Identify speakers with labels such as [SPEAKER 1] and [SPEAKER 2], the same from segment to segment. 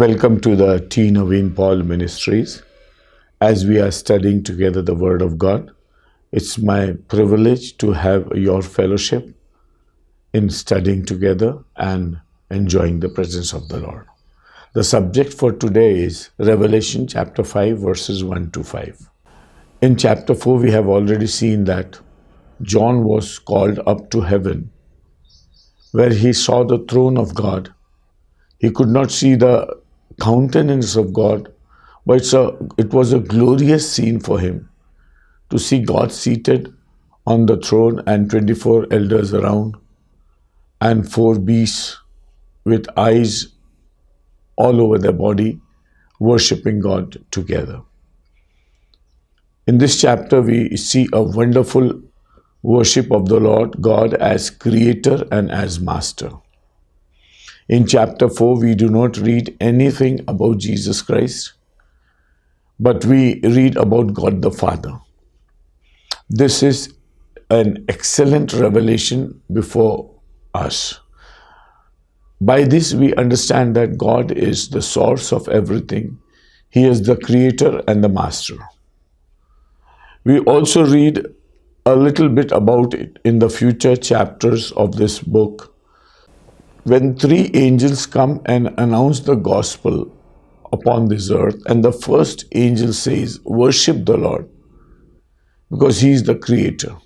[SPEAKER 1] Welcome to the T. Naveen Paul Ministries. As we are studying together the Word of God, it's my privilege to have your fellowship in studying together and enjoying the presence of the Lord. The subject for today is Revelation chapter 5, verses 1 to 5. In chapter 4, we have already seen that John was called up to heaven, where he saw the throne of God. He could not see the countenance of God, but it was a glorious scene for him to see God seated on the throne and 24 elders around and 4 beasts with eyes all over their body worshipping God together. In this chapter, we see a wonderful worship of the Lord God as creator and as master. In chapter 4, we do not read anything about Jesus Christ, but we read about God the Father. This is an excellent revelation before us. By this, we understand that God is the source of everything. He is the creator and the master. We also read a little bit about it in the future chapters of this book, when 3 angels come and announce the gospel upon this earth, and the first angel says, "Worship the Lord, because He is the creator,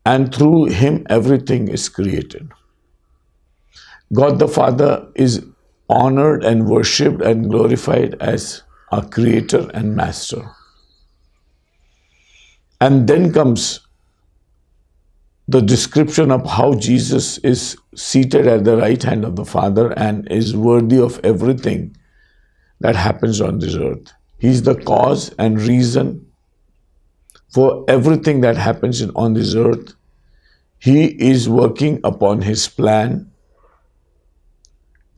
[SPEAKER 1] and through Him everything is created." God the Father is honored and worshipped and glorified as our creator and master. And then comes the description of how Jesus is seated at the right hand of the Father and is worthy of everything that happens on this earth. He's the cause and reason for everything that happens on this earth. He is working upon His plan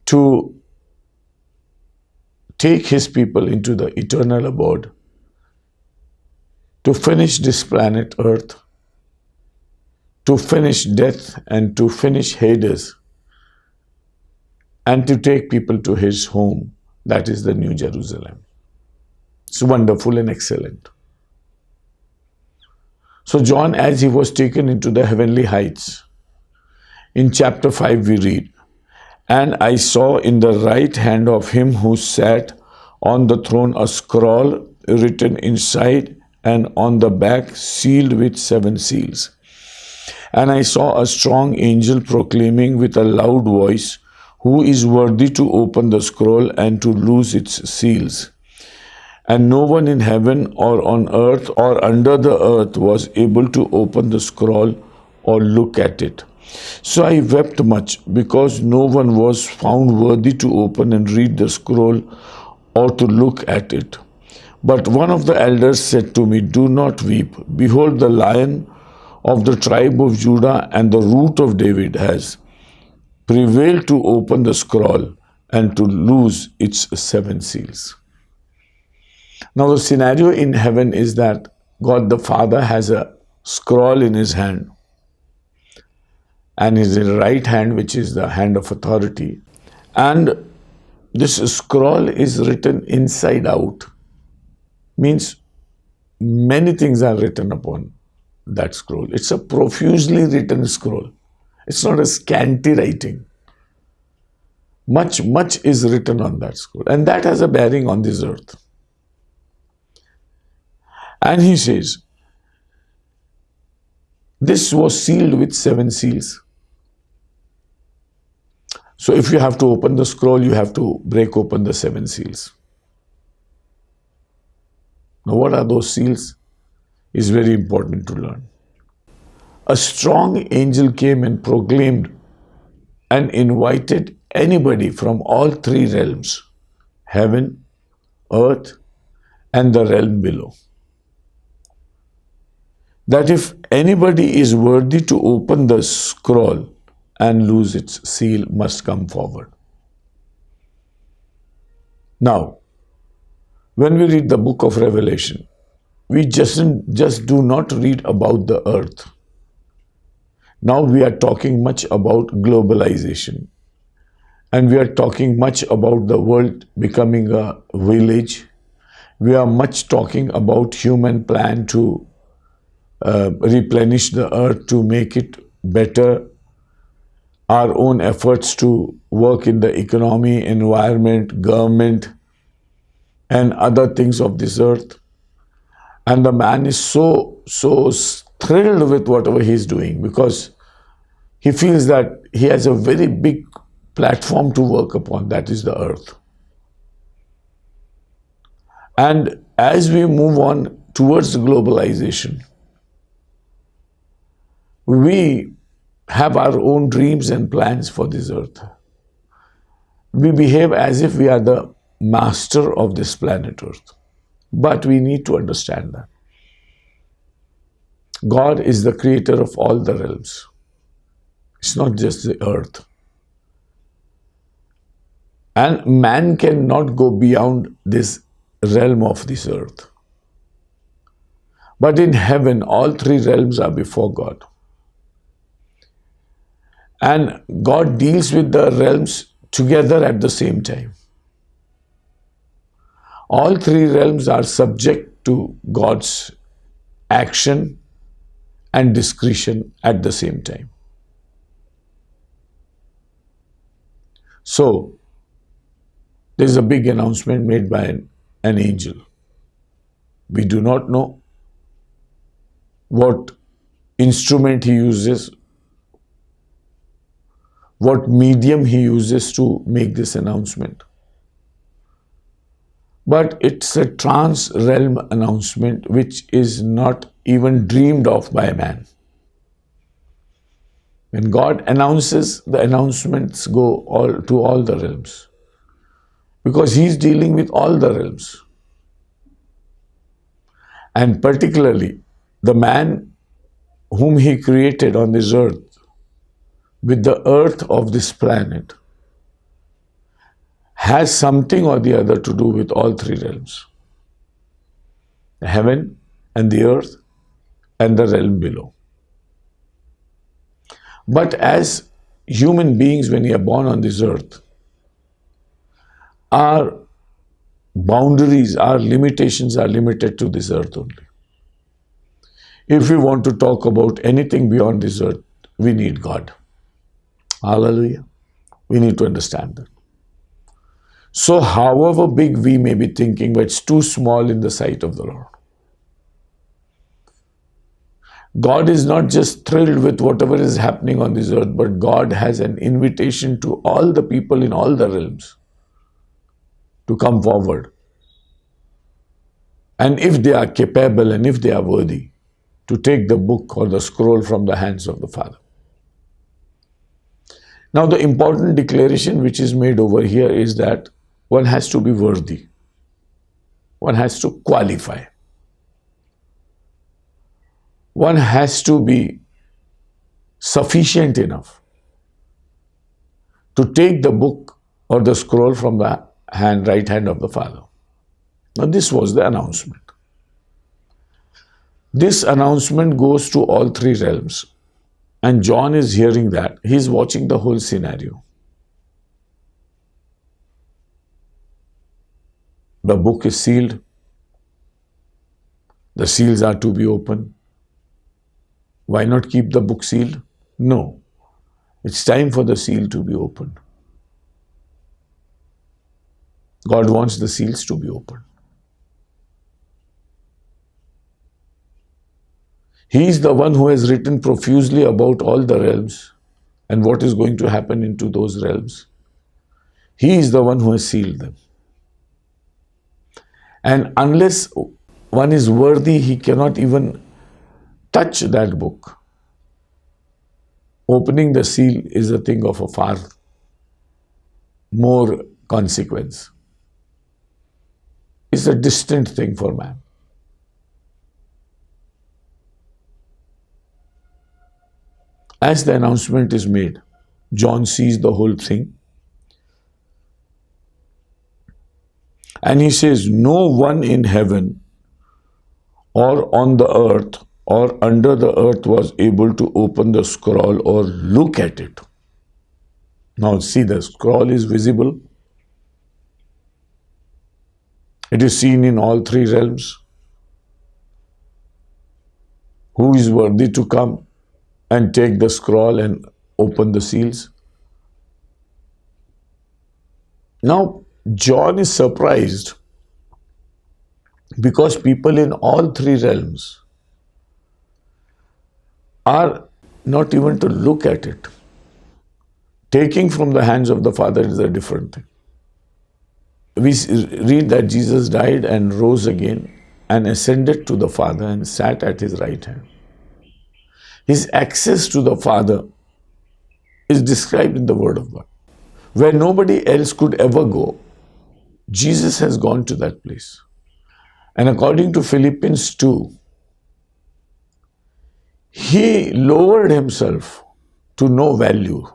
[SPEAKER 1] to take His people into the eternal abode, to finish this planet Earth, to finish death and to finish Hades, and to take people to His home, that is the New Jerusalem. It's wonderful and excellent. So John, as he was taken into the heavenly heights, in chapter 5 we read, "And I saw in the right hand of Him who sat on the throne a scroll written inside and on the back, sealed with 7 seals. And I saw a strong angel proclaiming with a loud voice, 'Who is worthy to open the scroll and to loose its seals?' And no one in heaven or on earth or under the earth was able to open the scroll or look at it. So I wept much, because no one was found worthy to open and read the scroll or to look at it. But one of the elders said to me, 'Do not weep. Behold, the Lion of the tribe of Judah and the Root of David has prevailed to open the scroll and to loose its 7 seals.'" Now the scenario in heaven is that God the Father has a scroll in His hand, and His right hand, which is the hand of authority, and this scroll is written inside out. Means many things are written upon that scroll. It's a profusely written scroll. It's not a scanty writing. Much is written on that scroll, and that has a bearing on this earth. And he says, this was sealed with 7 seals. So if you have to open the scroll, you have to break open the 7 seals. Now, what are those seals? Is very important to learn. A strong angel came and proclaimed and invited anybody from all 3 realms, heaven, earth, and the realm below, that if anybody is worthy to open the scroll and loose its seal, must come forward. Now, when we read the book of Revelation, we just do not read about the earth. Now we are talking much about globalization. And we are talking much about the world becoming a village. We are much talking about human plan to replenish the earth, to make it better, our own efforts to work in the economy, environment, government, and other things of this earth. And the man is so thrilled with whatever he's doing because he feels that he has a very big platform to work upon, that is the earth. And as we move on towards globalization, we have our own dreams and plans for this earth. We behave as if we are the master of this planet earth. But we need to understand that God is the creator of all the realms. It's not just the earth. And man cannot go beyond this realm of this earth. But in heaven, all three realms are before God. And God deals with the realms together at the same time. All three realms are subject to God's action and discretion at the same time. So, there is a big announcement made by an angel. We do not know what instrument he uses, what medium he uses to make this announcement. But it's a trans-realm announcement which is not even dreamed of by man. When God announces, the announcements go to all the realms. Because He's dealing with all the realms. And particularly, the man whom He created on this earth, with the earth of this planet, has something or the other to do with all three realms. The heaven and the earth and the realm below. But as human beings, when we are born on this earth, our boundaries, our limitations are limited to this earth only. If we want to talk about anything beyond this earth, we need God. Hallelujah. We need to understand that. So, however big we may be thinking, but it's too small in the sight of the Lord. God is not just thrilled with whatever is happening on this earth, but God has an invitation to all the people in all the realms to come forward. And if they are capable and if they are worthy, to take the book or the scroll from the hands of the Father. Now, the important declaration which is made over here is that one has to be worthy. One has to qualify. One has to be sufficient enough to take the book or the scroll from the right hand of the Father. Now, this was the announcement. This announcement goes to all three realms. And John is hearing that. He's watching the whole scenario. The book is sealed. The seals are to be opened. Why not keep the book sealed? No. It's time for the seal to be opened. God wants the seals to be opened. He is the one who has written profusely about all the realms and what is going to happen into those realms. He is the one who has sealed them. And unless one is worthy, he cannot even touch that book. Opening the seal is a thing of a far more consequence. It's a distant thing for man. As the announcement is made, John sees the whole thing. And he says, no one in heaven or on the earth or under the earth was able to open the scroll or look at it. Now see, the scroll is visible. It is seen in all three realms. Who is worthy to come and take the scroll and open the seals? Now, John is surprised because people in all three realms are not even to look at it. Taking from the hands of the Father is a different thing. We read that Jesus died and rose again and ascended to the Father and sat at his right hand. His access to the Father is described in the Word of God. Where nobody else could ever go, Jesus has gone to that place. And according to Philippians 2, he lowered himself to no value.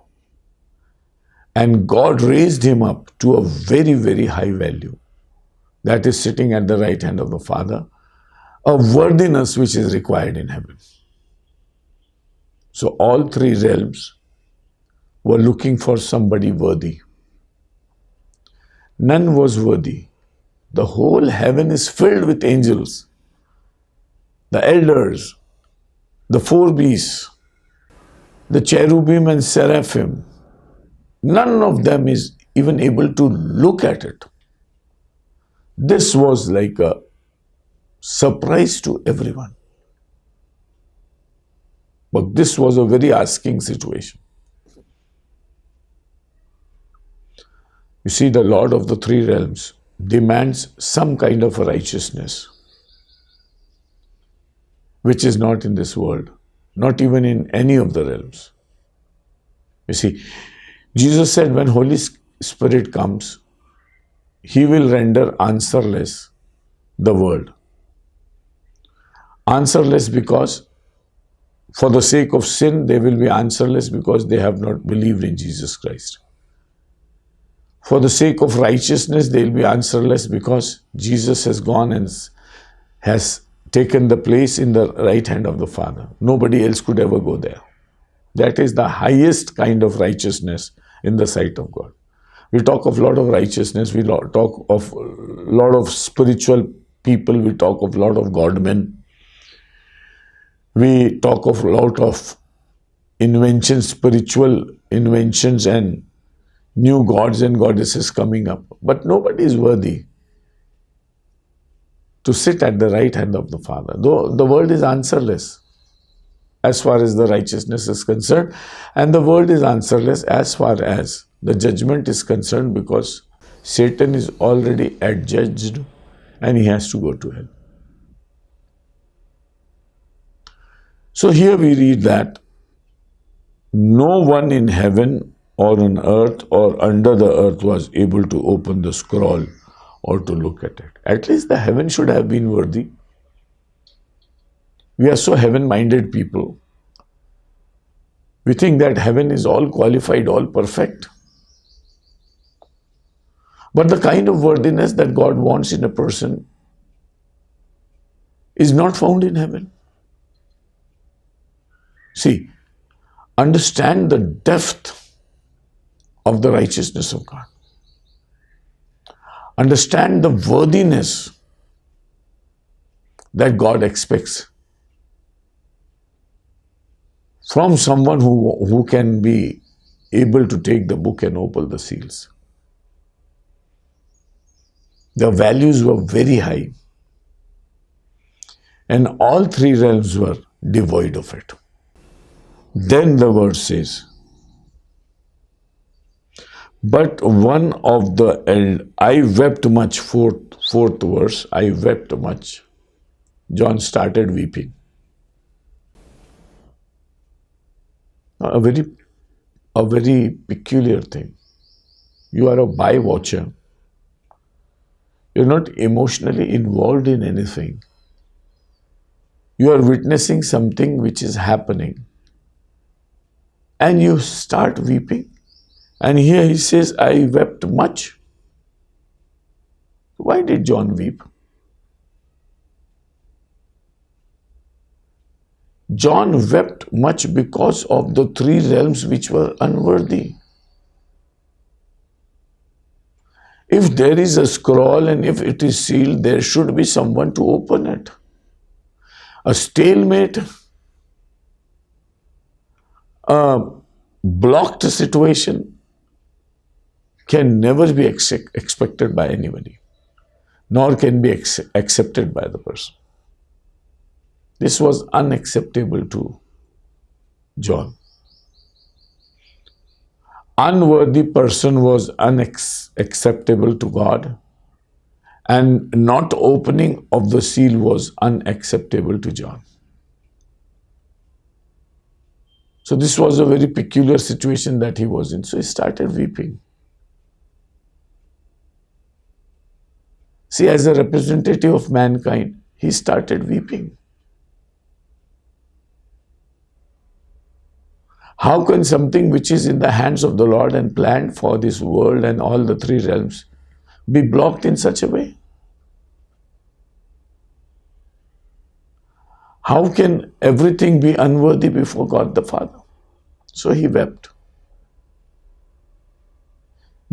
[SPEAKER 1] And God raised him up to a very, very high value. That is sitting at the right hand of the Father, a worthiness which is required in heaven. So all three realms were looking for somebody worthy. None was worthy. The whole heaven is filled with angels, the elders, the four beasts, the cherubim and seraphim. None of them is even able to look at it. This was like a surprise to everyone. But this was a very asking situation. You see, the Lord of the three realms demands some kind of a righteousness, which is not in this world, not even in any of the realms. You see, Jesus said when Holy Spirit comes, he will render answerless the world. Answerless because for the sake of sin, they will be answerless because they have not believed in Jesus Christ. For the sake of righteousness, they will be answerless because Jesus has gone and has taken the place in the right hand of the Father. Nobody else could ever go there. That is the highest kind of righteousness in the sight of God. We talk of a lot of righteousness, we talk of a lot of spiritual people, we talk of a lot of God-men. We talk of a lot of inventions, spiritual inventions and new gods and goddesses coming up. But nobody is worthy to sit at the right hand of the Father. Though the world is answerless as far as the righteousness is concerned, and the world is answerless as far as the judgment is concerned, because Satan is already adjudged and he has to go to hell. So here we read that no one in heaven or on earth or under the earth was able to open the scroll or to look at it. At least the heaven should have been worthy. We are so heaven-minded people. We think that heaven is all qualified, all perfect. But the kind of worthiness that God wants in a person is not found in heaven. See, understand the depth of the righteousness of God. Understand the worthiness that God expects from someone who can be able to take the book and open the seals. The values were very high, and all three realms were devoid of it. Then the word says, but one of the I wept much, fourth verse, I wept much. John started weeping. A very peculiar thing. You are a by-watcher. You're not emotionally involved in anything. You are witnessing something which is happening. And you start weeping. And here he says, I wept much. Why did John weep? John wept much because of the three realms which were unworthy. If there is a scroll and if it is sealed, there should be someone to open it. A stalemate, a blocked situation can never be expected by anybody, nor can be accepted by the person. This was unacceptable to John. Unworthy person was unacceptable to God, and not opening of the seal was unacceptable to John. So this was a very peculiar situation that he was in. So he started weeping. See, as a representative of mankind, he started weeping. How can something which is in the hands of the Lord and planned for this world and all the three realms be blocked in such a way? How can everything be unworthy before God the Father? So he wept.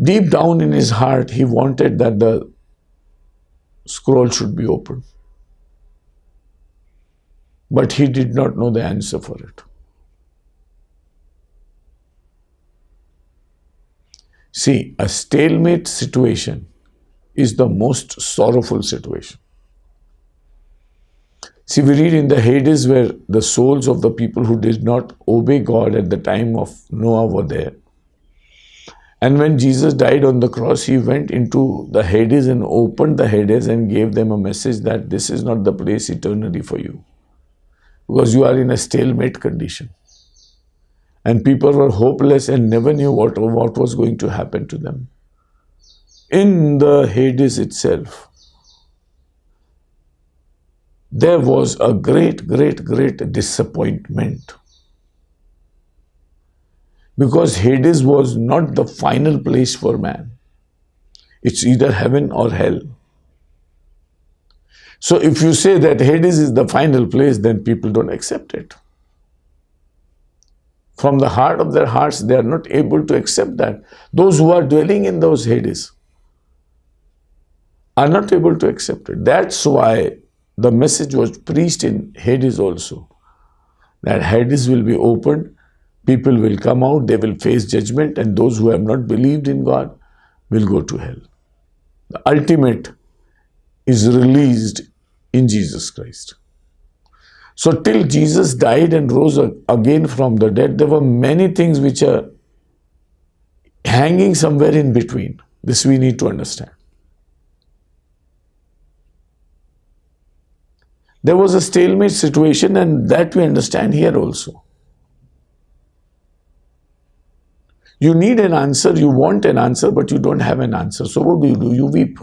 [SPEAKER 1] Deep down in his heart, he wanted that the scroll should be opened. But he did not know the answer for it. See, a stalemate situation is the most sorrowful situation. See, we read in the Hades where the souls of the people who did not obey God at the time of Noah were there. And when Jesus died on the cross, he went into the Hades and opened the Hades and gave them a message that this is not the place eternally for you, because you are in a stalemate condition. And people were hopeless and never knew what was going to happen to them. In the Hades itself, there was a great disappointment. Because Hades was not the final place for man. It's either heaven or hell. So if you say that Hades is the final place, then people don't accept it. From the heart of their hearts, they are not able to accept that. Those who are dwelling in those Hades are not able to accept it. That's why the message was preached in Hades also. That Hades will be opened, people will come out, they will face judgment, and those who have not believed in God will go to hell. The ultimate is released in Jesus Christ. So till Jesus died and rose again from the dead, there were many things which are hanging somewhere in between. This we need to understand. There was a stalemate situation, and that we understand here also. You need an answer, you want an answer, but you don't have an answer. So what do? You weep.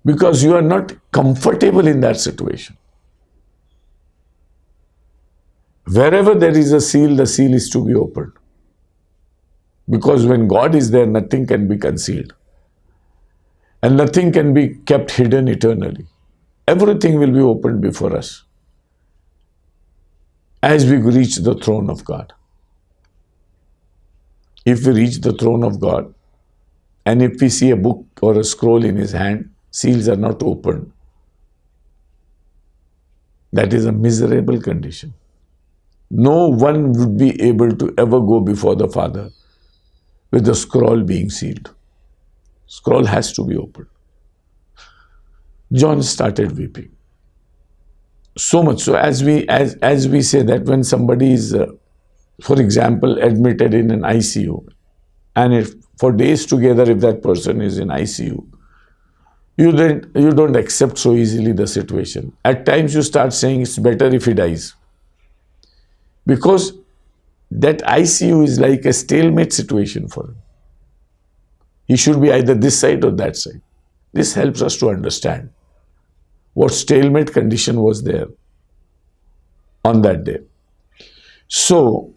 [SPEAKER 1] Because you are not comfortable in that situation. Wherever there is a seal, the seal is to be opened. Because when God is there, nothing can be concealed. And nothing can be kept hidden eternally. Everything will be opened before us as we reach the throne of God. If we reach the throne of God, and if we see a book or a scroll in his hand, seals are not opened, that is a miserable condition. No one would be able to ever go before the Father with the scroll being sealed. Scroll has to be opened. John started weeping. So much so, as we say that when somebody is, for example, admitted in an ICU, and if for days together, if that person is in ICU, you don't accept so easily the situation. At times you start saying it's better if he dies. Because that ICU is like a stalemate situation for him. He should be either this side or that side. This helps us to understand what stalemate condition was there on that day. So,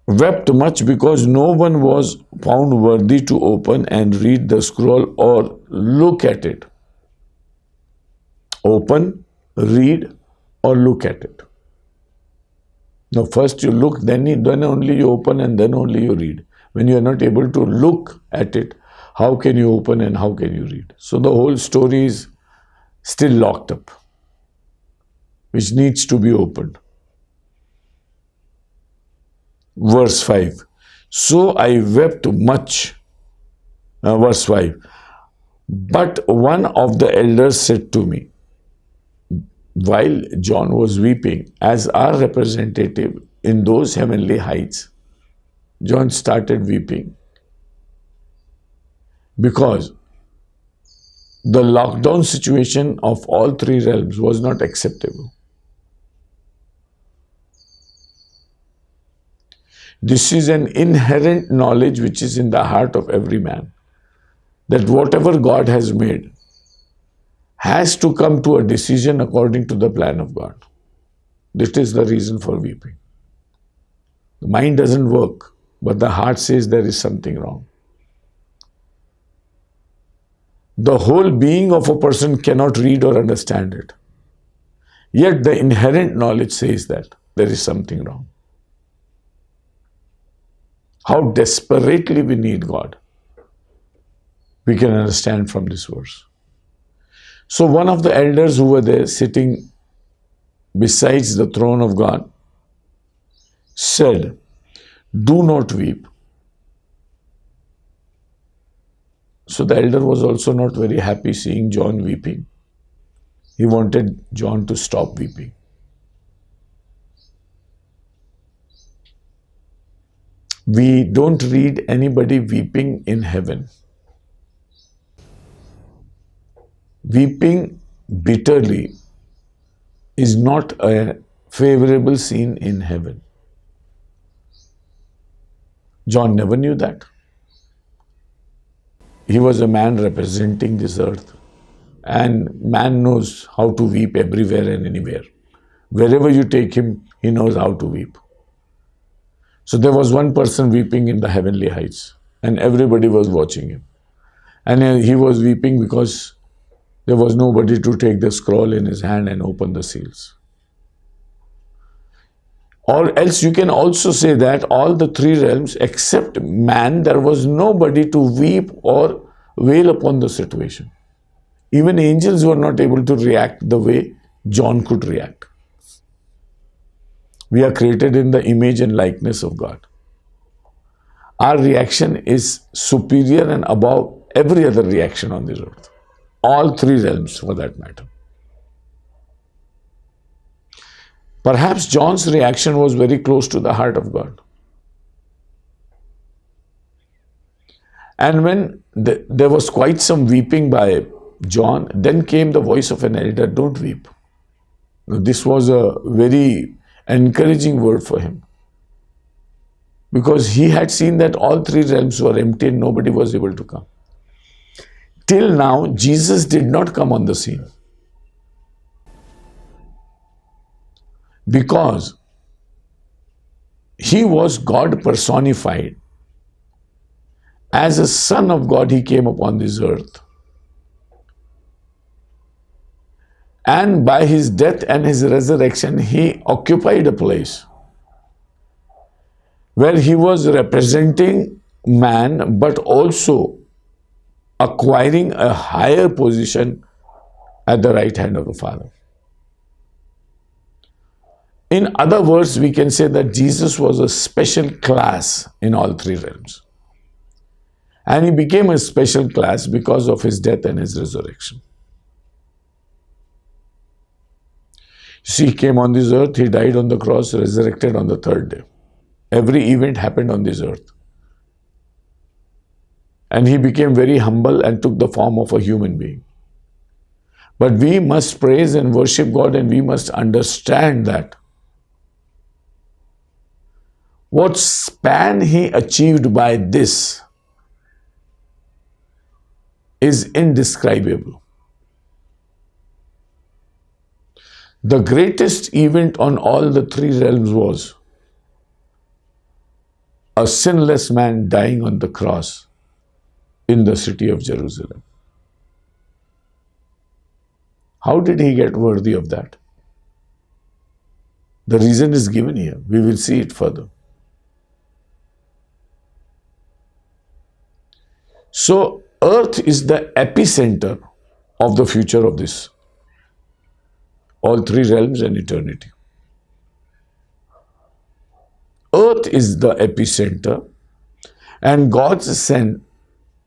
[SPEAKER 1] wept much because no one was found worthy to open and read the scroll or look at it. Open, read, or look at it. Now, first you look, then only you open, and then only you read. When you are not able to look at it, how can you open and how can you read? So the whole story is still locked up, which needs to be opened. Verse 5. So I wept much. Verse 5. But one of the elders said to me, while John was weeping, as our representative in those heavenly heights, John started weeping because the lockdown situation of all three realms was not acceptable. This is an inherent knowledge which is in the heart of every man, that whatever God has made has to come to a decision according to the plan of God. This is the reason for weeping. The mind doesn't work, but the heart says there is something wrong. The whole being of a person cannot read or understand it. Yet the inherent knowledge says that there is something wrong. How desperately we need God, we can understand from this verse. So one of the elders who were there sitting besides the throne of God said, "Do not weep." So the elder was also not very happy seeing John weeping. He wanted John to stop weeping. We don't read anybody weeping in heaven. Weeping bitterly is not a favorable scene in heaven. John never knew that. He was a man representing this earth, and man knows how to weep everywhere and anywhere. Wherever you take him, he knows how to weep. So there was one person weeping in the heavenly heights, and everybody was watching him. And he was weeping because there was nobody to take the scroll in his hand and open the seals. Or else you can also say that all the three realms except man, there was nobody to weep or wail upon the situation. Even angels were not able to react the way John could react. We are created in the image and likeness of God. Our reaction is superior and above every other reaction on this earth. All three realms for that matter. Perhaps John's reaction was very close to the heart of God. And when there was quite some weeping by John, then came the voice of an elder, "Don't weep." Now, this was a very encouraging word for him, because he had seen that all three realms were empty and nobody was able to come. Till now, Jesus did not come on the scene, because he was God personified. As a son of God, he came upon this earth. And by his death and his resurrection, he occupied a place where he was representing man, but also acquiring a higher position at the right hand of the Father. In other words, we can say that Jesus was a special class in all three realms. And he became a special class because of his death and his resurrection. See, he came on this earth, he died on the cross, resurrected on the third day. Every event happened on this earth. And he became very humble and took the form of a human being. But we must praise and worship God, and we must understand that what span he achieved by this is indescribable. The greatest event on all the three realms was a sinless man dying on the cross in the city of Jerusalem. How did he get worthy of that? The reason is given here. We will see it further. So, earth is the epicenter of the future of this, all three realms and eternity. Earth is the epicenter, and God's Son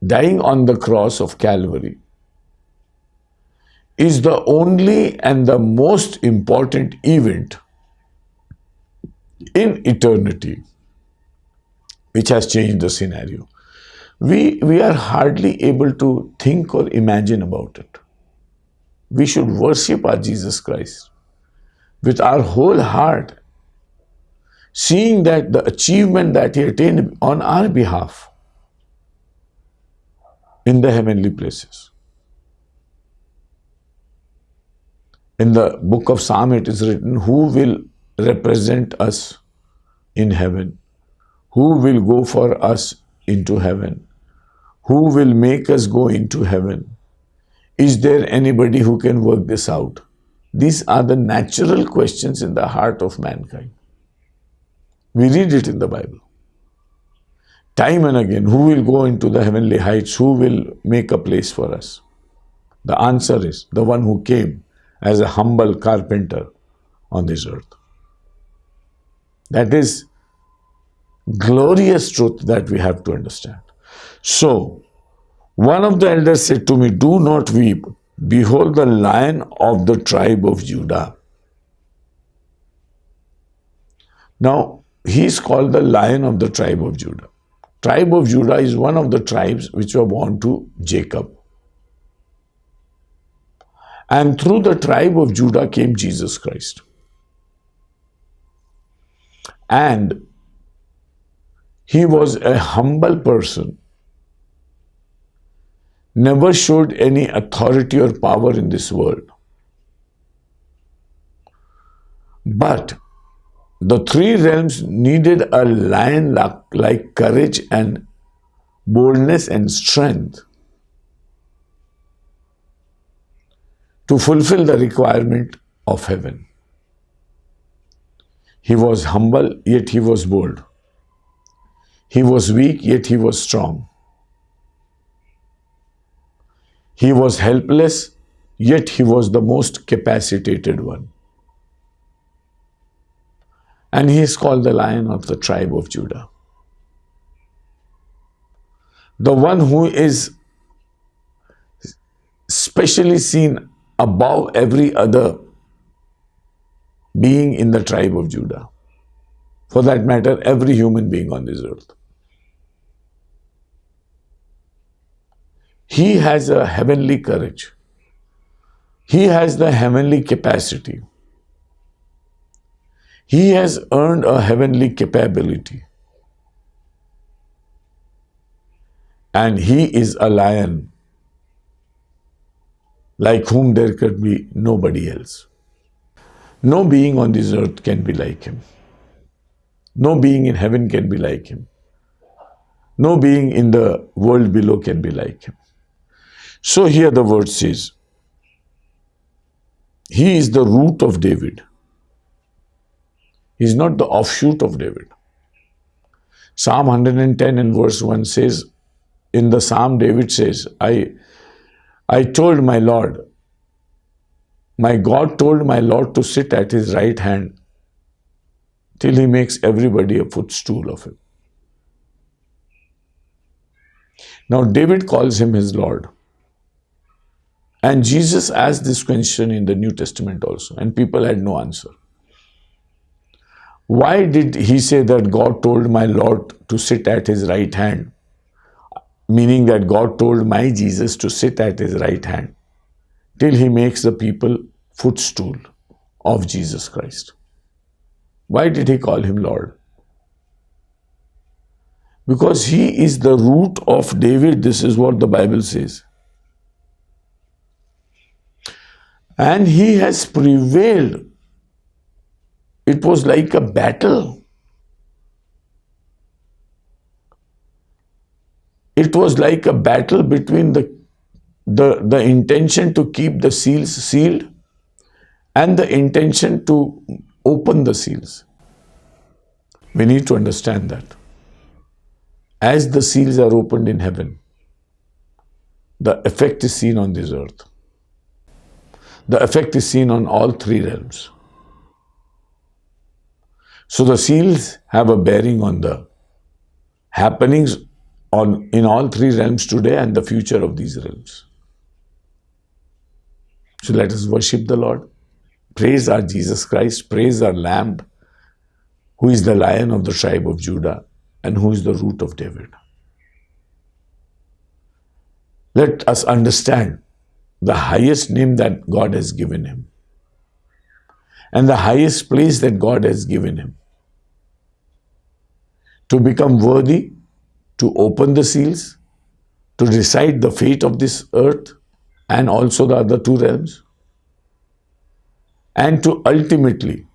[SPEAKER 1] dying on the cross of Calvary is the only and the most important event in eternity which has changed the scenario. We are hardly able to think or imagine about it. We should worship our Jesus Christ with our whole heart, seeing that the achievement that He attained on our behalf in the heavenly places. In the book of Psalm it is written, who will represent us in heaven? Who will go for us into heaven? Who will make us go into heaven? Is there anybody who can work this out? These are the natural questions in the heart of mankind. We read it in the Bible. Time and again, who will go into the heavenly heights? Who will make a place for us? The answer is the one who came as a humble carpenter on this earth. That is glorious truth that we have to understand. So, one of the elders said to me, do not weep. Behold the Lion of the tribe of Judah. Now, he is called the Lion of the tribe of Judah. Tribe of Judah is one of the tribes which were born to Jacob. And through the tribe of Judah came Jesus Christ. And he was a humble person, never showed any authority or power in this world. But the three realms needed a lion like courage and boldness and strength to fulfill the requirement of heaven. He was humble, yet he was bold. He was weak, yet he was strong. He was helpless, yet he was the most capacitated one. And he is called the Lion of the tribe of Judah. The one who is specially seen above every other being in the tribe of Judah. For that matter, every human being on this earth. He has a heavenly courage. He has the heavenly capacity. He has earned a heavenly capability. And he is a lion like whom there could be nobody else. No being on this earth can be like him. No being in heaven can be like him. No being in the world below can be like him. So here the word says, he is the root of David. He is not the offshoot of David. Psalm 110 and verse 1 says, in the Psalm David says, I told my Lord, my God told my Lord to sit at his right hand till he makes everybody a footstool of him. Now David calls him his Lord. And Jesus asked this question in the New Testament also, and people had no answer. Why did he say that God told my Lord to sit at his right hand? Meaning that God told my Jesus to sit at his right hand till he makes the people footstool of Jesus Christ. Why did he call him Lord? Because he is the root of David. This is what the Bible says. And he has prevailed. It was like a battle. It was like a battle between the intention to keep the seals sealed and the intention to open the seals. We need to understand that. As the seals are opened in heaven, the effect is seen on this earth. The effect is seen on all three realms. So the seals have a bearing on the happenings in all three realms today and the future of these realms. So let us worship the Lord. Praise our Jesus Christ. Praise our Lamb, who is the Lion of the tribe of Judah and who is the root of David. Let us understand the highest name that God has given him and the highest place that God has given him to become worthy to open the seals, to decide the fate of this earth and also the other two realms, and to ultimately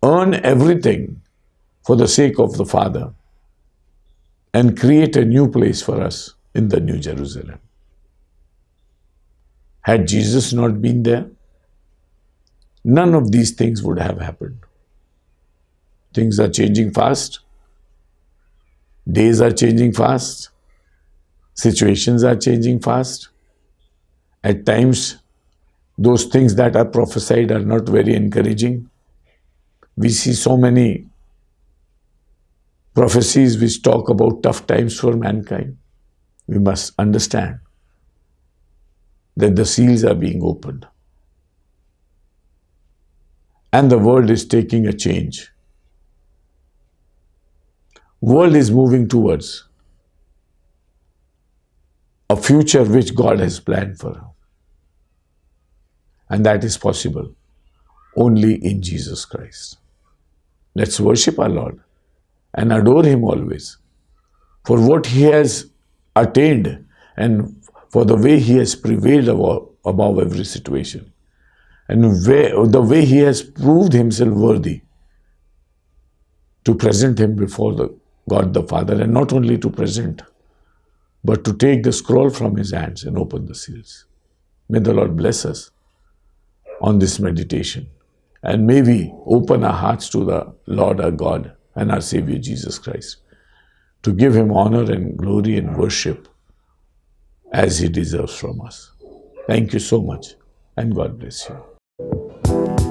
[SPEAKER 1] earn everything for the sake of the Father and create a new place for us in the New Jerusalem. Had Jesus not been there, none of these things would have happened. Things are changing fast. Days are changing fast. Situations are changing fast. At times, those things that are prophesied are not very encouraging. We see so many prophecies which talk about tough times for mankind. We must understand that the seals are being opened. And the world is taking a change. World is moving towards a future which God has planned for her. And that is possible only in Jesus Christ. Let's worship our Lord and adore Him always for what He has attained and for the way He has prevailed above every situation and the way He has proved Himself worthy to present Him before God the Father, and not only to present, but to take the scroll from His hands and open the seals. May the Lord bless us on this meditation, and may we open our hearts to the Lord our God and our Savior Jesus Christ to give Him honor and glory and worship as He deserves from us. Thank you so much, and God bless you.